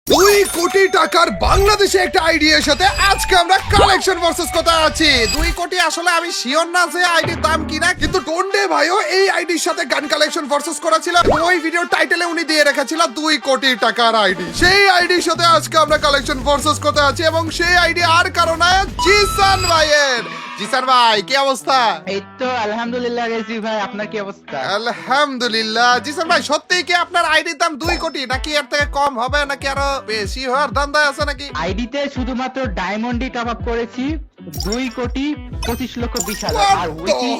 2 কোটি টাকার বাংলাদেশে একটা আইডিয়ার সাথে আজকে আমরা কালেকশন ভার্সেস কোথায় আছি। 2 কোটি আসলে আমি শিওর না যে আইডির দাম কিনা, কিন্তু টন্ডে ভাইও এই আইডির সাথে গান কালেকশন ভার্সেস করেছিল। ওই ভিডিওর টাইটেলে উনি দিয়ে রেখেছিল 2 কোটি টাকার আইডি। সেই আইডির সাথে আজকে আমরা কালেকশন ভার্সেস কোথায় আছি এবং সেই আইডি আর কারণে জিসান ভাইয়ের। জিসান ভাই কি অবস্থা? এই তো আলহামদুলিল্লাহ রেজি ভাই, আপনার কি অবস্থা? আলহামদুলিল্লাহ। জিসান ভাই সত্যিই কি আপনার আইডির দাম 2 কোটি নাকি এর থেকে কম হবে নাকি আরো বেশি হওয়ার ধান্দায় আছে নাকি? আইডিতে শুধুমাত্র ডায়মন্ডই টপ আপ করেছি 2,25,20,000 আর উইকি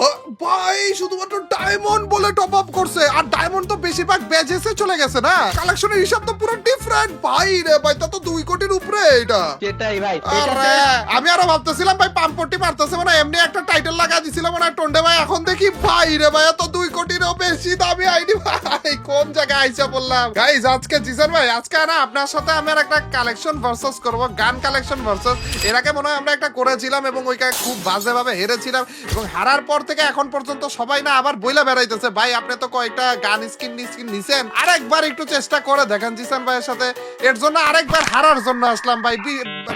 ভাই শুধুমাত্র ডায়মন্ড বলে টপ আপ করছে, আর ডায়মন্ড তো বেশিরভাগ বেজেসে চলে গেছে না। কালেকশনের হিসাব তো পুরো ডিফারেন্ট ভাই রে ভাই, তা তো 2 কোটির উপরে এটা। সেটাই ভাই, আরে আমি আরো ভাবতেছিলাম ভাই পাম্পটি মারতেছে মানে এমনি একটা টাইটেল লাগা দিছিল মানে টন্ডে ভাই, এখন দেখি ভাই রে ভাই তো 2 কোটিরও বেশি দামি আইডি। ভাই কোন জায়গায় আইসা বললাম। গাইস আজকে জিসান ভাই আজকে না আপনার সাথে আমি একটা কালেকশন ভার্সেস করব, গান কালেকশন ভার্সেস। এর আগে মনে হয় আমরা একটা করেছিলাম এবং ওইটা খুব বাজে ভাবে হেরেছিলাম এবং হারার পর থেকে এখন পর্যন্ত সবাই না আবার বইলা বেড়াইতেছে ভাই আপনি তো কয়েকটা গান স্কিন নিছেন, আরেকবার একটু চেষ্টা করে দেখেন জিসান ভাইয়ের সাথে। এর জন্য আরেকবার হারার জন্য আসলাম ভাই,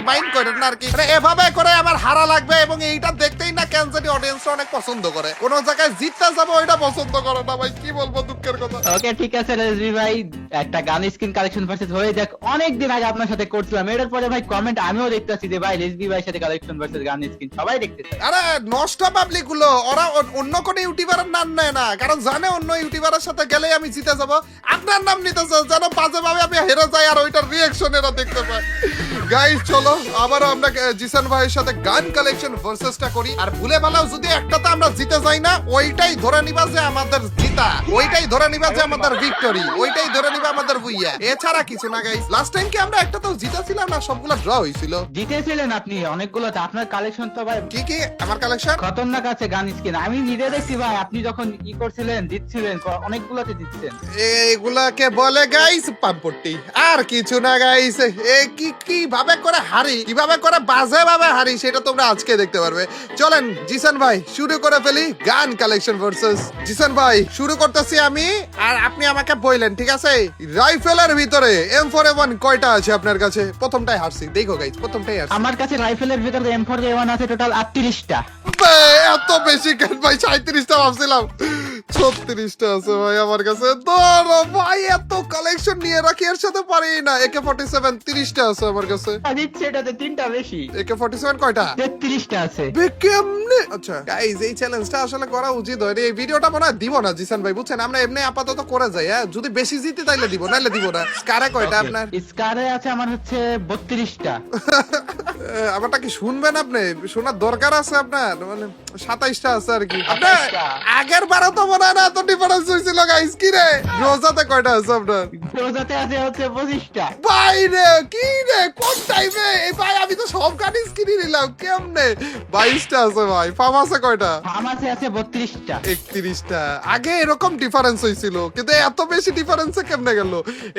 মাইন্ড করেন না আর কি। মানে এভাবে করে আমার হারা লাগবে এবং এইটা দেখতেই না কেন জানি অডিয়েন্সরা অনেক পছন্দ করে। কোন জায়গায় জিততে যাবো ওইটা পছন্দ করে না ভাই, কি বলবো দুঃখের কথা। ওকে ঠিক আছে রেজি ভাই, একটা গান স্কিন কালেকশন ভার্সেস হয়ে যাক। অনেক দিন আগে আপনার সাথে করছিলাম, এর পরে ভাই কমেন্ট আমিও দেখতেছি যে ভাই রেজি ভাইয়ের সাথে কালেকশন ভার্সেস গান স্কিন সবাই দেখতেছে। আরে নষ্ট পাবলিক গুলো ওরা অন্য কোন ইউটিউবারের নাম নেয় না, কারণ জানে অন্য ইউটিউবারের সাথে গেলে আমি জিতে যাব। আপনার নাম নিতেছে যেন বাজে ভাবে আমি হেরে যাই আর ওইটার রিঅ্যাকশন এরা দেখতে পায়। গাইস চলো আবারও আমরা জিসান ভাইয়ের সাথে গান কালেকশন ভার্সেসটা করি, আর ভুলে ভালাও যদি একটাতে আমরা জিতে যাই না ওইটাই ধরে নিবা যে আমাদের জিতা, ওইটাই ধরে নিবা যে আমাদের ভিক্টরি, ওইটাই ধরে নিবা আমাদের বুইয়া, এছাড়া কিছু না। গাইস লাস্ট টাইম কি আমরা একটাতেও জিতেছিলাম না, সবগুলো ড্র হইছিল? জিতেছিলেন আপনি অনেকগুলোতে, আপনার কালেকশন তো ভাই কি কি আমার কালেকশন খতরনাক আছে গান স্কিন। আমি নিজে দেখছি ভাই, আপনি যখন ই করছিলেন জিতছিলেন, অনেকগুলোতে জিতছেন। এগুলাকে বলে গাইস পাম্পটি, আর কিছু না গাইস। এ কি কিভাবে করে হারি, কিভাবে করে বাজে ভাবে হারি সেটা তোমরা আজকে দেখতে পারবে। চলেন জিসান ভাই শুরু করে ফেলি গান কালেকশন ভার্সেস। জিসান ভাই শুরু করতেছি আমি, আর আপনি আমাকে বললেন ঠিক আছে রাইফেলের ভিতরে M4A1 কয়টা আছে আপনার কাছে? প্রথমটাই হারছি, দেখো গাইস প্রথমটাই হারছি। আমার কাছে রাইফেলের ভিতরে M4A1 আছে টোটাল 38টা। এত বেশি কেন ভাই? 37টা ভাবছিলাম, 36টা আছে ভাই আমার কাছে। ধরো ভাই এত কালেকশন নিয়ে রাখি এর সাথে পারি না। AK47 30টা আছে আমার কাছে। দিচ্ছে এটাতে 3টা বেশি। AK47 কয়টা? 33টা আছে। কেমনে? আচ্ছা গাইস এই চ্যালেঞ্জটা আসলে করা উচিত হয়। এই ভিডিওটা মনে হয় দিব না জিসান ভাই, বুঝছেন? আমরা এমনি আপাতত করে যাই, হ্যাঁ যদি বেশি জিতি তাইলে দিব, নাইলে দিব না। স্কারে কয়টা আপনার? স্কারে আছে আমার হচ্ছে 32টা। আমারটা কি শুনবেন আপনি? শোনার দরকার আছে আপনার? মানে 27টা আছে আর কি। আপনার 27টা। আগের বারও তো মনে হয় না এত ডিফারেন্স হয়েছিল গাইস। কি রে রোজাতে কয়টা আছে আপনার? রোজাতে আছে হচ্ছে 25টা। ভাই রে কি রে কোন টাইমে এই ভাই আমি তো সব গাড়ি স্ক্রিনে নিলাম কেমনে? 22টা আছে ভাই। ফার্ম আছে কয়টা? আমাছে আছে 32টা। 31টা। আগে এরকম ডিফারেন্স হয়েছিল কিন্তু এত বেশি ডিফারেন্সে কেমনে গেল?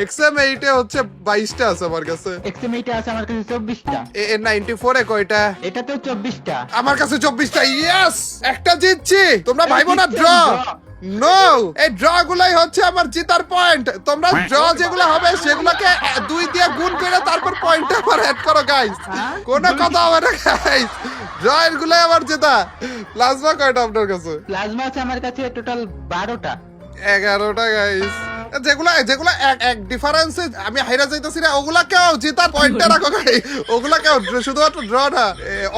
XM8 এ হচ্ছে 22টা আছে আমার কাছে। XM8 আছে আমার কাছে 24টা। A94 এ কয়টা? এটাতেও 24টা। আমার কাছে 24টা। ইয়েস একটা জিতছি। তোমরা ভাইবো না ড্র? নো, এই ড্র গুলাই হচ্ছে আমার জেতার পয়েন্ট। তোমরা ড্র যেগুলো হবে সেগুলোকে 2 দিয়ে গুণ করে তারপর পয়েন্টটা আবার অ্যাড করো গাইস। কোনো কথা হবে না গাইস, ড্র এর গুলাই আমার জেতা। প্লাজমা কয়টা আপনার কাছে? প্লাজমা আছে আমার কাছে টোটাল 12টা। 11টা গাইস। যেগুলা এক ডিফারেন্সে আমি হাইরা যাইতাছি না ওগুলা কেউ জেতার পয়েন্টটা রাখো গাই। ওগুলা কেউ শুধুমাত্র ড্র না।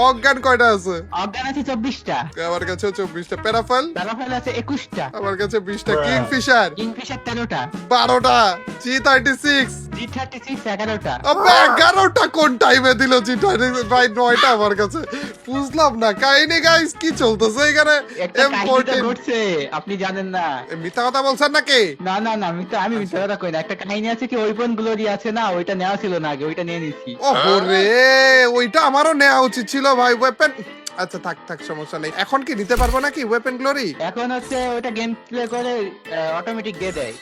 অজ্ঞান কয়টা আছে? অজ্ঞান আছে 24টা। আমার কাছে 24টা। প্যারাফল? প্যারাফল আছে 21টা। আমার কাছে 20টা। কিংফিশার? কিংফিশার 13টা। 12টা। G36? G36 11টা। 11টা কোন টাইমে দিল G36? ভাই 9টা আমার কাছে। বুঝলাম না কাহিনী গাইস কি চলতেছে এখানে। একটা কাহিনী তো M14 ঘটছে, আপনি জানেন না? মিথ্যা কথা বলছেন নাকি? না না না, আমি মিথ্যা কথা কই না। একটা কাহিনী আছে কি, ওয়েপন গ্লোরি আছে না, ওইটা নেওয়া ছিল না আগে, ওইটা নিয়ে নিছি। ওরে ওইটা আমারও নেওয়া উচিত ছিল ভাই। ওয়েপন আচ্ছা থাক থাক সমস্যা নেই। এখন কি নিতে পারবো নাকি ওয়েপন গ্লোরি? এখন হচ্ছে ওইটা গেম প্লে করে অটোমেটিক দিয়ে দেয়।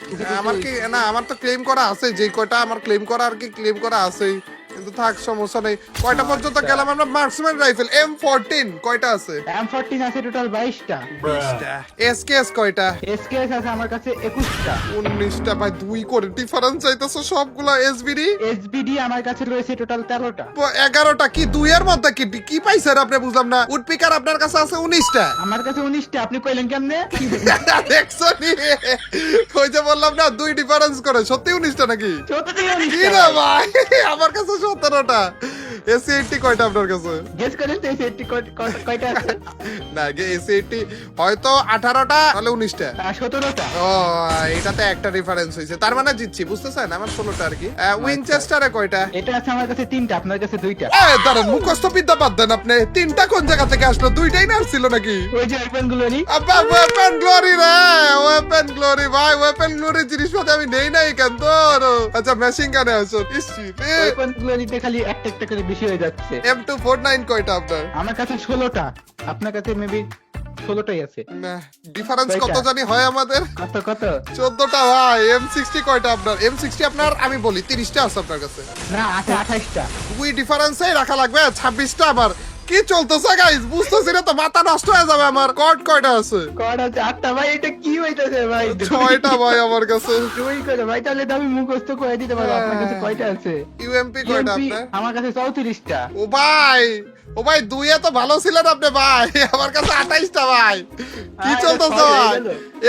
আমার কি না, আমার তো ক্লেম করা আছে, যে কয়টা আমার ক্লেম করা আর কি ক্লেম করা আছে। কিন্তু থাক সমস্যা নেই। কয়টা পর্যন্ত গেলাম আমরা? মার্কসম্যান রাইফেল M14 কয়টা আছে? M14 আছে টোটাল 22টা। 20টা। SKS কয়টা? SKS আছে আমার কাছে 21টা। 19টা ভাই, 2 করে ডিফারেন্স চাইতেছো সবগুলো। SBD SBD আমার কাছে রয়েছে টোটাল 13টা। 11টা। কি 2 এর মধ্যে কি পাইছেন আপনি? বুঝলাম না। উডপিকার আপনার কাছে আছে 19টা। আমার কাছে 19টা, আপনি কইলেন কেমনে? দেখছো নি? ওই যে বললাম না 2 ডিফারেন্স করে। সত্যি 19টা নাকি? সত্যি কি 19টা রে ভাই, আমার কাছে 17টা। AC80 কয়টা আপনার কাছে? গেস করেন তো এই কয়টা আছে? না AC80 হয়তো 18টা তাহলে 19টা। 17টা। ও এটাতে একটা ডিফারেন্স হয়েছে, তার মানে জিতছি, বুঝতেছেন? আমার 16টা আর কি। উইনচেস্টারে কয়টা? এটা আছে আমার কাছে 3টা, আপনার কাছে 2টা। দাঁড়ান, মুখস্থ বিদ্যা বাদ দেন আপনি। 3টা কোন জায়গা থেকে আসলো? 2টাই না ছিল নাকি? ওই যে ওয়েপন গুলো নি। আব্বা ওয়েপন গ্লোরি রে, ওয়েপন গ্লোরি ভাই, ওয়েপন গ্লোরি জিনিসপত্র আমি নেই নাই কেন তোর? আচ্ছা মেশিন গানে আসো। ওয়েপন গুলো নিতে খালি একটা একটা করে বেশি হয়ে যাচ্ছে। M249 কয়টা আপনার? আমার কাছে 16টা, আপনার কাছে মেবি 16টাই আছে। না, ডিফারেন্স কত কয়টা? জানি হয় আমাদের? কত কত? 14টা ভাই। M60 কয়টা আপনার? M60 আপনার আমি বলি 30টা আছে আপনার কাছে। না আছে 28টা। দুই ডিফারেন্সেই রাখা লাগবে। 26টা আবার কি চলতেছে গাইস? বুঝতেছি না তো, মাথা নষ্ট হয়ে যাবে আমার। কট কয়টা আছে? কত আছে? 8টা ভাই। এটা কি হইতাছে ভাই? 6টা ভাই আমার কাছে। দুই করে ভাই, তাহলে তো আমি মুখস্থ করে দিতে পারবো। আপনার কাছে কয়টা আছে? UMP কয়টা UMP আপনার? আমার কাছে 34টা। ও ভাই, ও ভাই, দুইয়ে তো ভালো ছিলেন আপনি ভাই। আমার কাছে 28টা ভাই। কি আরে, চলতেছে সব ভাই? হয়ে গেল।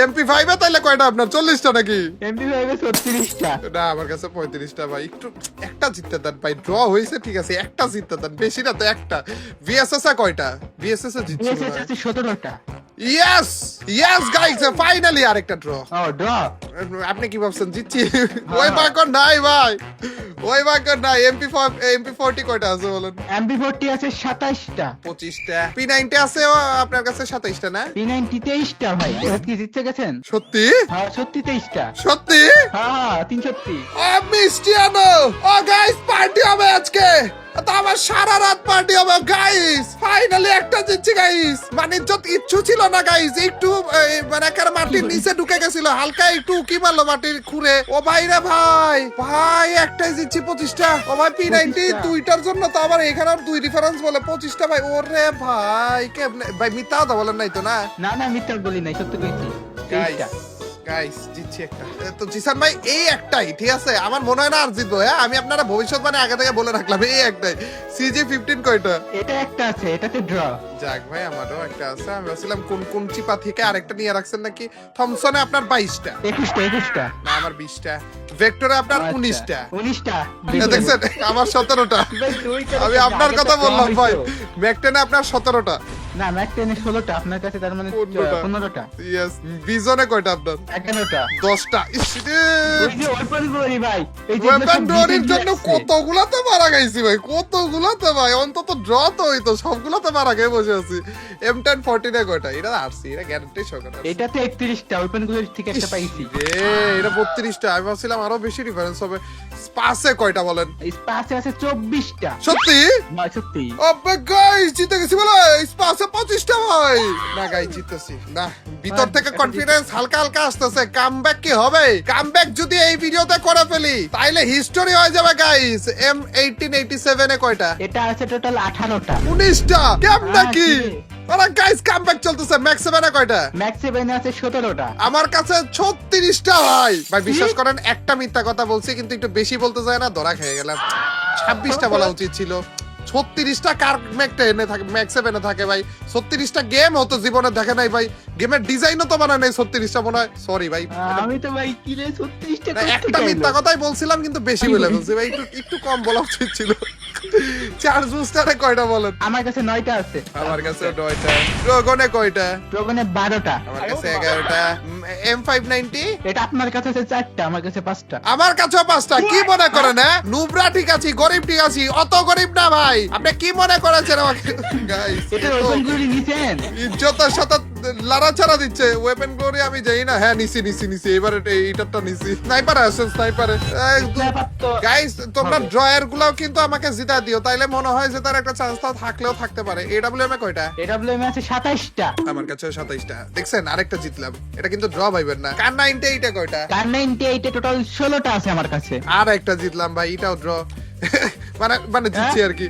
MP5 এ তাইলে কয়টা আপনার? 40টা নাকি? MP5 এ 36টা। না, আমার কাছে 35টা ভাই। একটু একটা জিততে দেন ভাই। ড্র হয়েছে ঠিক আছে, একটা জিততে দেন, বেশি না তো একটা। VSS এ কয়টা? VSS এ জিতছি BSS আছে 17টা। ইয়েস ইয়েস গাইস, ফাইনালি আরেকটা ড্র। ও ড্র। আপনি কি ভাবছেন জিতছি? ওই বাক্য নাই ভাই, ওই বাক্য নাই। MP40 কয়টা আছে বলেন? MP40 আছে 27টা। 25টা। P90 আছে আপনার কাছে 27টা না? P90 23টা ভাই। এবার কি জিততে গেছেন? সত্যি? হ্যাঁ সত্যি 23টা। সত্যি? হ্যাঁ 330। মিষ্টিয়ানো, ও গাইস পার্টি হবে আজকে। তো আমার সারা রাত পার্টি হবে গাইস। ফাইনালি একটা জিতছি গাইস। মানে যত ইচ্ছু ছিল না গাইস, একটু মানে একটা মাটির নিচে ঢুকে গেছিল, হালকা একটু উকি মারলো মাটির খুঁড়ে। ও ভাই রে ভাই, ভাই একটাই জিতছি 25টা। ও ভাই P90 দুইটার জন্য তো আবার এখানে আর 2 ডিফারেন্স বলে 25টা ভাই। ওরে ভাই কেমনে ভাই, মিথ্যা কথা বলেন নাই তো না? না না মিথ্যা বলি নাই, সত্যি কইছি। 23টা। গাইস জিতছি একটা। তো জিসান ভাই এই একটাই ঠিক আছে, আমার মনে হয় না আর জিতবো। হ্যাঁ আমি আপনারা ভবিষ্যৎবাণী আগে থেকে বলে রাখলাম, এই একটাই। CJ15 কয়টা? এটা একটা আছে, এটাতে ড্র। যাক ভাই, আমারও একটা আছে। আমি ভাবছিলাম কোন চিপা থেকে আরেকটা নিয়ে রাখছেন নাকি। থমসনে আপনার 22টা। 21টা। না আমার 20টা। ভেক্টরে আপনার 19টা। 19টা। দেখছেন আমার 17টা। আমি আপনার কথা বললাম ভাই। ম্যাকটেনে আপনার 17টা। না ম্যাক-10 16টা, আপনার কাছে তার মানে 15টা। ইয়েস। বিজনে কয়টা আপনার? 11টা। 10টা। ইস রে। ওই যে ওয়েপন গুলো ভাই, এই যে ওয়েপন ড্রয়ের জন্য কতগুলাতে মারা গেছি ভাই, কতগুলাতে ভাই। অন্তত ড্র তো হইতো, সবগুলাতে মারা গিয়ে বসে আছি। M1014 এ কয়টা? এটা আরসি, এটা গ্যারান্টি সহকারে। এটাতে 31টা, ওয়েপন গুলো থেকে একটা পাইছি। এটা 32টা। আমি ভাবছিলাম আরো বেশি ডিফারেন্স হবে। স্পাসে কয়টা বলেন? স্পাসে আছে 24টা। সত্যি? না সত্যি। আবে গাইস জিতে গেছি বলে। স্পাসে 25টা ভাই। না গাইস জিততেছি না, ভিতর থেকে কনফিডেন্স হালকা হালকা আসতেছে। কামব্যাক কি হবে? কামব্যাক যদি এই ভিডিওতে করে ফেলি তাইলে হিস্টোরি হয়ে যাবে গাইস। M1887 এ কয়টা? এটা আছে টোটাল 18টা। 19টা। কেমন কি? কি? আরে গাইস কামব্যাক চলতেছে। ম্যাক্স 7 এ কয়টা? ম্যাক্স 7 আছে 17টা। আমার কাছে 36টা ভাই। ভাই বিশ্বাস করেন একটা মিথ্যা কথা বলছি, কিন্তু একটু বেশি বলতে যায় না, ধরা খেয়ে গেলাম। 26টা বলা উচিত ছিল। 36টা কার ম্যাক-10 থাকে, ম্যাক্স 7 এ থাকে ভাই। 36টা গেম হতো জীবনে দেখে নাই ভাই। গেমের ডিজাইনও তো বানায় নাই 36টা মনে হয়। সরি ভাই। আমি তো ভাই কিলে 36টা না, একটা মিথ্যা কথাই বলছিলাম, কিন্তু বেশি বলে বলছি ভাই। একটু কম বলা উচিত ছিল। চার্জ বুস্টারে কয়টা বলেন? আমার কাছে 9টা আছে। আমার কাছে 9টা। ড্রাগনে কয়টা? ড্রাগনে 12টা। আমার কাছে 11টা। M590? এটা আপনার কাছে আছে 4টা, আমার কাছে 5টা। আমার কাছেও 5টা। কি মনে করেন? হ্যাঁ নুবরা ঠিক আছি, গরিব ঠিক আছি, অত গরিব না ভাই। আপনি কি মনে করেছেন আমাকে? গাইস এটা ওপেন করে নিছেন? ইজ্জতের সাথে লড়াছাড়া দিচ্ছে। ওয়েপন গ্লোরি আমি যাই না। হ্যাঁ নিছি। এবারে এইটারটা নিছি। স্নাইপার আছে, স্নাইপারে। গাইস তোমরা ড্রয়ার গুলাও কিন্তু আমাকে জিতা দিও, তাইলে মনে হয় যে তার একটা চান্স থাকলেও থাকতে পারে। AWM এ কয়টা? AWM আছে 27টা। আমার কাছে 27টা। দেখছেন আরেকটা জিতলাম। এটা কিন্তু ড্র ভাইবেন না। কার 98 এ কয়টা? কার 98 টোটাল 16টা আছে আমার কাছে। আর একটা জিতলাম ভাই, এটাও ড্র। মানে মানে জিতছি আর কি।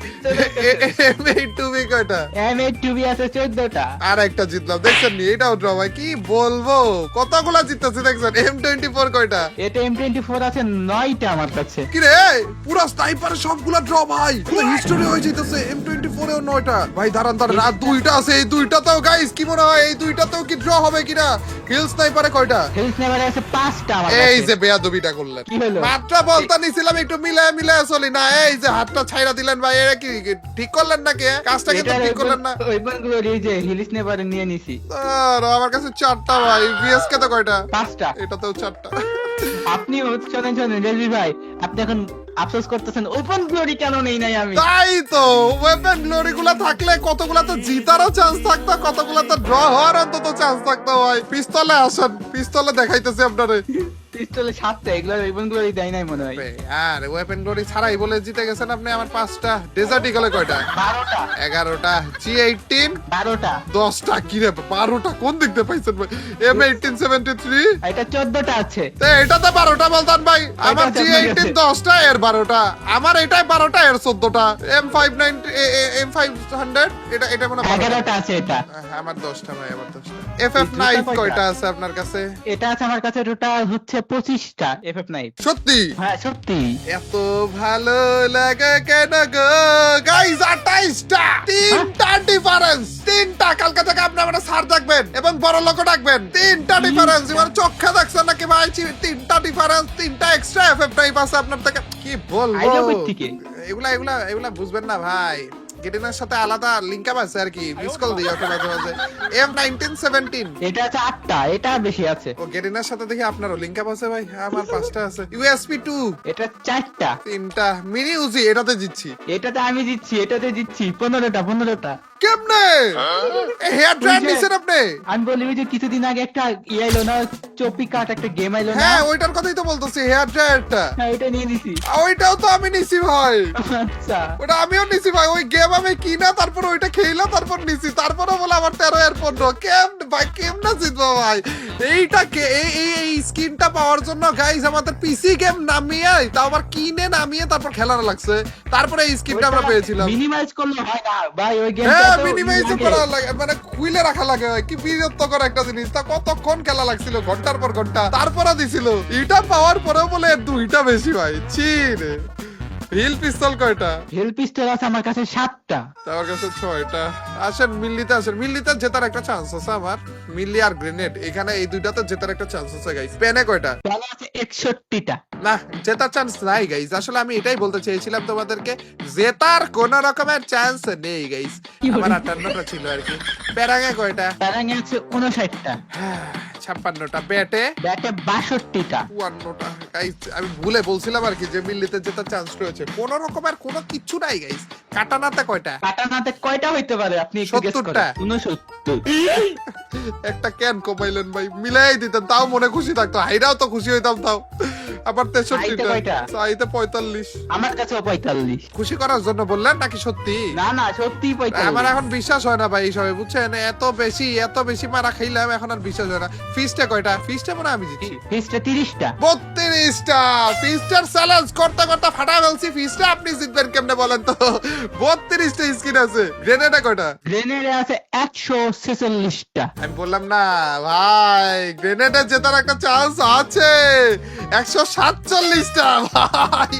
M8 কয়টা? M8 আছে 14টা। আর একটা জিতলাম, দেখছেন নি? এটাও ড্র ভাই, কি বলবো, কতগুলা জিততেছে দেখছেন। M24 কয়টা? এটা M24 আছে 9টা আমার কাছে। কি রে, পুরো স্নাইপারের সবগুলা ড্র ভাই, পুরো হিস্টোরি হয়ে যাইতেছে। M24 এও 9টা ভাই। দাঁড়ান দাঁড়ান, আর দুইটা আছে, এই দুইটাতেও গাইস কি মনে হয় এই দুইটাতেও কি ড্র হবে কিনা? হিল স্নাইপারে কয়টা? হেলথ নেভারে আছে 5টা আমার এই কাছে। যে বেয়াদবিটা করলেন, কি হলো? মাত্র বলতে নিছিলাম একটু মিলায় মিলায় চলি না, এই যে হাতটা ছাইড়া দিলেন ভাই, এটা কি ঠিক করলেন নাকি? কাজটা কিন্তু এটার ঠিক করলেন না। ওইগুলো এই যে হেলথ নেভারে নিয়ে নিছি। আর আমার কাছে 4টা ভাই। VSK তো কয়টা? 5টা। এটাতেও 4টা। আপনি শোনেন রেজি ভাই, আপনি এখন আফসোস করতেছেন ওপেন গ্লোরি কেন নেই নাই আমি। তাই তো, ওয়েপন গ্লোরি গুলা থাকলে কতগুলা তো জিতারও চান্স থাকতো, কতগুলা তো ড্র হওয়ার অন্তত চান্স থাকতো ভাই। পিস্তলে আসেন, পিস্তলে দেখাইতেছি আপনারে। পিস্তলে 7টা, এগুলো ওপেন গ্লোরি দেয় নাই মনে হয়। আর ওয়েপন গ্লোরি ছাড়াই বলে জিতে গেছেন আপনি। আমার 5টা। ডেজার্ট ইগলে কয়টা? 12টা। 11টা। G18 12টা। 10টা। কি রে 12টা কোন দিক দিয়ে পাইছেন ভাই? M1873 এটা 14টা আছে। এটা তো 12টা বলতাম ভাই। আমার আছে আপনার G18 কাছে? 10টা, এর 12টা। আমার এটাই 12টা, এর 14টা। M500 এটা এটা মনে হয় 11টা আছে এটা। আমার 10টা ভাই, আমার 10টা। FF9 কয়টা? কয়টা আছে আপনার কাছে? এটা আছে আমার কাছে টোটাল হচ্ছে 25টা FF9। সত্যি? হ্যাঁ সত্যি। এত ভালো লাগে কেন গো গাইস? 28টা, 3টা ডিফারেন্স। 3টা। কালকে থেকে আপনি আমরা স্যার ডাকবেন এবং বড় লোক ডাকবেন। 3টা ডিফারেন্স। এবার চোখে দেখছেন নাকি ভাই? 3টা ডিফারেন্স, 3টা এক্সট্রা FF9 আছে আপনার থেকে। কি বলবো, আইডিয়া কই থেকে? এগুলা এগুলা এগুলা বুঝবেন না ভাই। গেটিনের সাথে আলাদা লিংক আপ আছে আর কি, মিস কল দিই ওকে মাঝে মাঝে। M1917 এটা আছে 8টা, এটা বেশি আছে। ও গেটিনের সাথে দেখি আপনারও লিংক আপ আছে ভাই। আমার 5টা আছে। USP2 এটা 4টা। 3টা। মিনি উজি এটাতে জিতছি। এটাতে আমি জিতছি, এটাতে জিতছি 15টা। কেমনে? হেয়ার ড্রায়ার নিছেন আপনি? আমি বলি ওই যে কিছুদিন আগে একটা আইলো না, চপি কাট একটা গেম আইলো না। হ্যাঁ ওইটার কথাই তো বলতেছি, হেয়ার ড্রায়ারটা। হ্যাঁ ওইটা নিয়ে নিছি। ওইটাও তো আমি নিছি ভাই। আচ্ছা। ওটা আমিও নিছি ভাই। ওই গেম আমি কিনা তারপর ওইটা খেলা তারপর নিছি, তারপরে বলে আমার 13 এর 15। ভাই কেমনে জিতবো ভাই? এইটাকে এই স্কিনটা পাওয়ার জন্য গাইস আমাদের পিসি গেম নামিয়ে, তাও আবার কিনে নামিয়ে তারপর খেলানো লাগছে, তারপরে এই স্কিনটা আমরা পেয়েছিলাম। মিনিমাইজ করলে হয় না ভাই ওই গেমটা। হ্যাঁ মিনিমাইজ করা লাগে, মানে খুইলে রাখা লাগে। কি বিরক্তকর একটা জিনিস। তা কতক্ষণ খেলা লাগছিল, ঘন্টার পর ঘন্টা, তারপরে দিছিল। এটা পাওয়ার পরেও বলে 2টা বেশি ভাই। ছি রে। হিল পিস্তল কয়টা? হেল পিস্তল আছে আমার কাছে 7টা। আমার কাছে 6টা। আসেন মিল্লিতে আসেন, মিল্লিতে জেতার একটা চান্স আছে আমার। মিল্লি আর গ্রেনেড, এখানে এই দুইটাতে জেতার একটা চান্স আছে গাইস। পেনে কয়টা? তাহলে আছে 61টা। না জেতার চান্স নাই গাইস। আসলে আমি এটাই বলতে চেয়েছিলাম তোমাদেরকে, জেতার কোন রকমের চান্স নেই গাইস। আমার 58টা ছিল আর কি। প্যারাঙে কয়টা? প্যারাঙে আছে 59টা। 56টা। ব্যাটে? ব্যাটে 62টা। 52টা। গাইস আমি ভুলে বলছিলাম আর কি যে মিল্লিতে জেতার চান্স রয়েছে। কোন রকমের কোনো কিচ্ছু নাই গাইস। কাটানাতে কয়টা? কাটানাতে কয়টা হইতে পারে আপনি একটু গেস 70টা। করেন। 69। একটা ক্যান কমাইলেন ভাই, মিলাই দিতেন তাও মনে খুশি থাকতো। হাইরাও তো খুশি হইতাম তাও। আবার চাইতে 63টা। কয়টা? চাইতে 45। আমার কাছেও 45। খুশি করার জন্য বললেন নাকি সত্যি? না না সত্যি 45। আমার এখন বিশ্বাস হয় না ভাই এইসবে, বুঝছেন? এত বেশি মারা খাইলাম, এখন আর বিশ্বাস হয় না। ফিস্টে কয়টা? ফিস্টে মনে হয় আমি জিতছি। ফিস্টে 30টা। 32টা। ফিস্টার চ্যালেঞ্জ করতে করতে ফাটা ফেলছি। ফিস্টে আপনি জিতবেন কেমনে বলেন তো? 32টা স্কিন আছে। গ্রেনেডে কয়টা? গ্রেনেডে আছে 146টা। আমি বললাম না ভাই, গ্রেনেডে জেতার একটা চান্স আছে। 147টা ভাই।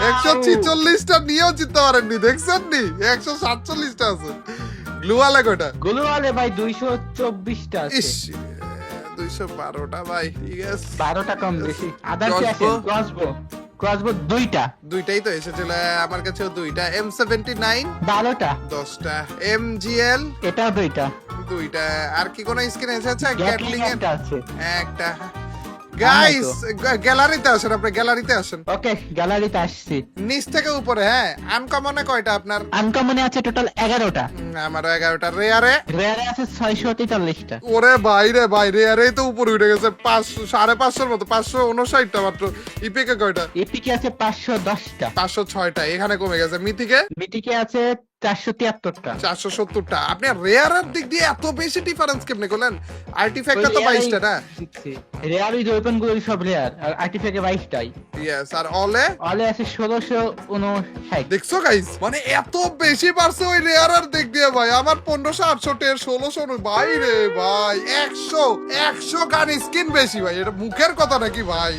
146টা নিয়েও জিততে পারেননি, দেখছেন নি? 147টা আছে। গ্লুয়ালে কয়টা? গ্লোয়ালে ভাই 224টা আছে। ইস 212টা ভাই। ঠিক আছে, 12টা কম বেশি। আদার কি আছে? Crossbow? ক্রসবো 2টা। দুইটাই তো এসেছিল আমার কাছেও। 2টা। M79 12টা। 10টা। MGL এটাও 2টা। 2টা। আর কি কোন স্কিন এসেছে? গ্যাটলিং গ্যাটলিং এর একটা আছে। একটা। গাইস গ্যালারিতে আসেন, আপনি গ্যালারিতে আসেন। ওকে গ্যালারিতে আসছি। নিচ থেকে উপরে। হ্যাঁ আনকমনে কয়টা আপনার? আনকমনে আছে টোটাল 11টা। আমারও 11টা। রেয়ারে? রেয়ারে আছে 643টা। ওরে বাইরে বাইরে, রেয়ারেই তো উপরে উঠে গেছে 500-550 মতো। 559টা মাত্র। ইপিকে কয়টা? এপিকে আছে 510টা। 506টা। এখানে কমে গেছে। মিথিকে? মিটিকে আছে 473টা। 470টা। আপনি রেয়ারের দিক দিয়ে এত বেশি ডিফারেন্স কেমনে করলেন? আর্টিফ্যাক্টটা তো 22টা না? রেয়ার ওই ওয়েপন গুলো সব রেয়ার, আর আর্টিফ্যাক্টে 22টাই। ইয়েস, আর অলে অলে আছে 1659। দেখছো গাইস, মানে এত বেশি পারছে ওই রেয়ারের দিক দিয়ে ভাই। আমার 1568 এর 1600 ভাই রে ভাই, 100 গান স্কিন বেশি ভাই। এটা মুখের কথা নাকি ভাই?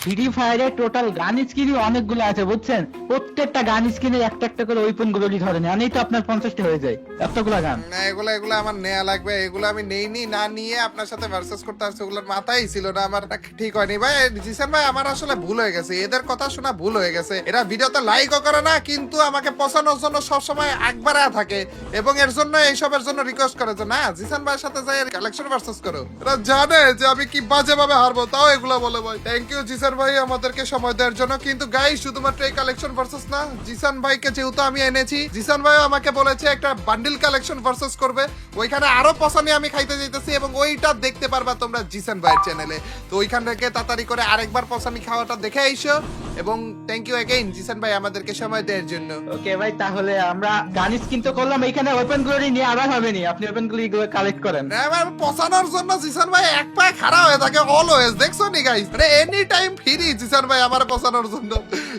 ফ্রি ফায়ারের টোটাল গান স্কিনই অনেকগুলো আছে বুঝছেন, প্রত্যেকটা গান স্কিনে একটা একটা করে ওয়েপন গুলো ধরে নেন, এই তো আপনার 50টা হয়ে যায় এতগুলা গান। না, এগুলো আমার নেয়া লাগবে। এগুলো আমি নেইনি, না নিয়ে আপনার সাথে ভার্সেস করতে আসছে, ওগুলোর মাথায় ছিল না আমার। ঠিক হয়নি ভাই। জিসান ভাই, আমার আসলে ভুল হয়ে গেছে, এদের কথা শোনা ভুল হয়ে গেছে। এরা ভিডিওতে লাইকও করে না, কিন্তু আমাকে পছানোর জন্য সবসময় একবারে থাকে, এবং এর জন্য এইসবের জন্য রিকোয়েস্ট করে যে না, জিসান ভাইয়ের সাথে যাই কালেকশন ভার্সেস করো। এরা জানে যে আমি কি বাজে ভাবে হারবো, তাও এগুলা বলে ভাই। থ্যাংক ইউ জিসান ভাই আমাদেরকে সময় দেওয়ার জন্য। কিন্তু গাই, শুধুমাত্র এই কালেকশন ভার্সেস না, জিসান ভাইকে যেহেতু আমি এনেছি, জিসান ভাই আমাকে বলেছে একটা বান্ডিল কালেকশন ভার্সেস করবে, ওইখানে আরো পছানি আমি খাইতে যাইতেছি, এবং ওইটা দেখতে পারবা তোমরা জিসান ভাইয়ের চ্যানেলে। তো ওইখান থেকে তাড়াতাড়ি করে আরেকবার পছানি খাওয়াটা দেখে আইসো, এবং থ্যাংক ইউ এগেইন জিসান ভাই আমাদেরকে সময় দেওয়ার জন্য। ওকে ভাই, তাহলে আমরা গান স্কিন তো করলাম, এখানে ওয়েপন গুলো নিয়ে আবার হবে নি, আপনি ওয়েপন গুলো কালেক্ট করেন। পছানোর জন্য জিসান ভাই এক পায়ে খাড়া হয়ে থাকে অলওয়েজ, দেখছো নি গাইস? মানে এনি টাইম ফ্রি জিসান ভাই আমার পছানোর জন্য।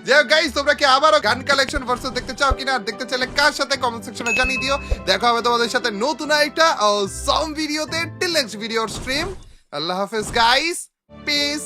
যে গাইস, তোমরা কি আবারও গান কালেকশন ভার্সেস দেখতে চাও কিনা? আর দেখতে চাইলে কার সাথে কমেন্ট সেকশনে জানিয়ে দিও। দেখা হবে তোমাদের সাথে নতুন একটা সাম ভিডিওতে। টিল নেক্সট ভিডিওর স্ট্রিম। আল্লাহ হাফেজ গাইস, পিস।